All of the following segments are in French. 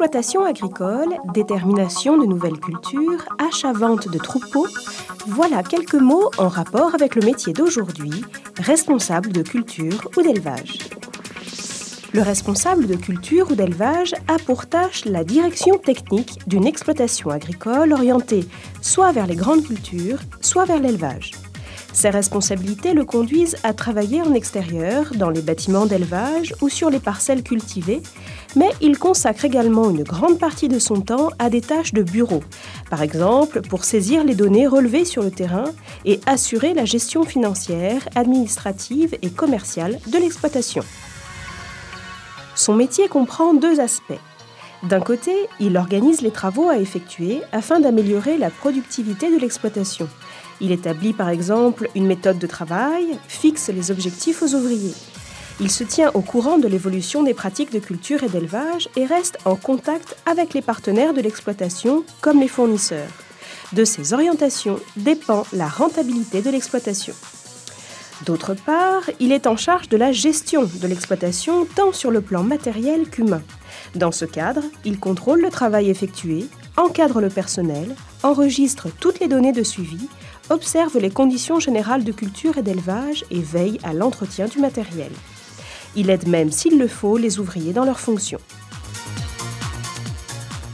Exploitation agricole, détermination de nouvelles cultures, achat-vente de troupeaux, voilà quelques mots en rapport avec le métier d'aujourd'hui, responsable de culture ou d'élevage. Le responsable de culture ou d'élevage a pour tâche la direction technique d'une exploitation agricole orientée soit vers les grandes cultures, soit vers l'élevage. Ses responsabilités le conduisent à travailler en extérieur, dans les bâtiments d'élevage ou sur les parcelles cultivées, mais il consacre également une grande partie de son temps à des tâches de bureau, par exemple pour saisir les données relevées sur le terrain et assurer la gestion financière, administrative et commerciale de l'exploitation. Son métier comprend deux aspects. D'un côté, il organise les travaux à effectuer afin d'améliorer la productivité de l'exploitation. Il établit par exemple une méthode de travail, fixe les objectifs aux ouvriers. Il se tient au courant de l'évolution des pratiques de culture et d'élevage et reste en contact avec les partenaires de l'exploitation comme les fournisseurs. De ces orientations dépend la rentabilité de l'exploitation. D'autre part, il est en charge de la gestion de l'exploitation tant sur le plan matériel qu'humain. Dans ce cadre, il contrôle le travail effectué, encadre le personnel, enregistre toutes les données de suivi, observe les conditions générales de culture et d'élevage et veille à l'entretien du matériel. Il aide même, s'il le faut, les ouvriers dans leurs fonctions.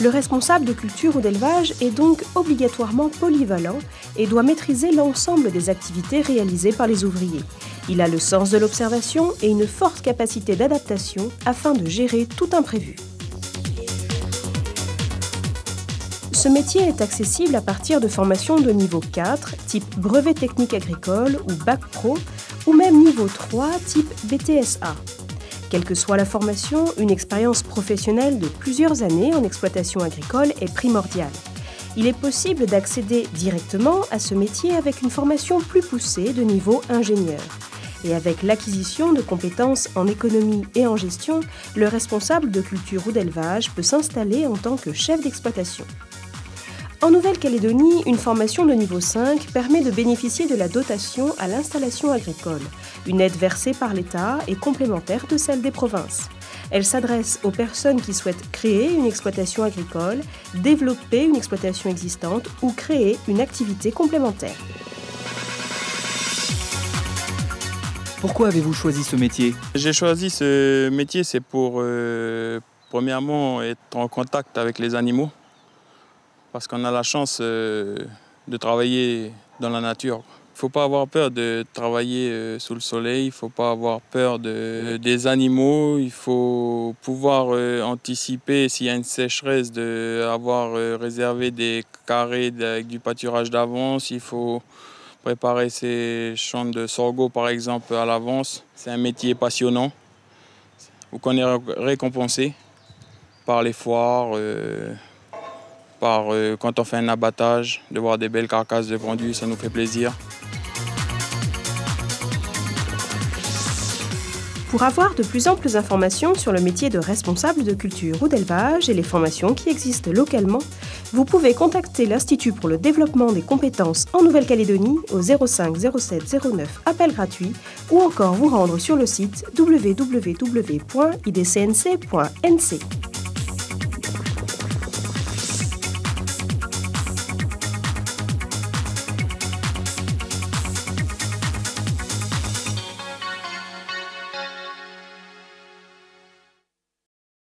Le responsable de culture ou d'élevage est donc obligatoirement polyvalent et doit maîtriser l'ensemble des activités réalisées par les ouvriers. Il a le sens de l'observation et une forte capacité d'adaptation afin de gérer tout imprévu. Ce métier est accessible à partir de formations de niveau 4, type brevet technique agricole ou bac pro, ou même niveau 3, type BTSA. Quelle que soit la formation, une expérience professionnelle de plusieurs années en exploitation agricole est primordiale. Il est possible d'accéder directement à ce métier avec une formation plus poussée de niveau ingénieur. Et avec l'acquisition de compétences en économie et en gestion, le responsable de culture ou d'élevage peut s'installer en tant que chef d'exploitation. En Nouvelle-Calédonie, une formation de niveau 5 permet de bénéficier de la dotation à l'installation agricole, une aide versée par l'État et complémentaire de celle des provinces. Elle s'adresse aux personnes qui souhaitent créer une exploitation agricole, développer une exploitation existante ou créer une activité complémentaire. Pourquoi avez-vous choisi ce métier ? J'ai choisi ce métier, c'est pour, premièrement, être en contact avec les animaux. Parce qu'on a la chance de travailler dans la nature. Il ne faut pas avoir peur de travailler sous le soleil, il ne faut pas avoir peur des animaux, il faut pouvoir anticiper s'il y a une sécheresse, d'avoir réservé des carrés avec du pâturage d'avance, il faut préparer ses champs de sorgho par exemple à l'avance. C'est un métier passionnant où on est récompensé par les foires, quand on fait un abattage, de voir des belles carcasses de pendus, ça nous fait plaisir. Pour avoir de plus amples informations sur le métier de responsable de culture ou d'élevage et les formations qui existent localement, vous pouvez contacter l'Institut pour le développement des compétences en Nouvelle-Calédonie au 05 07 09 appel gratuit ou encore vous rendre sur le site www.idcnc.nc.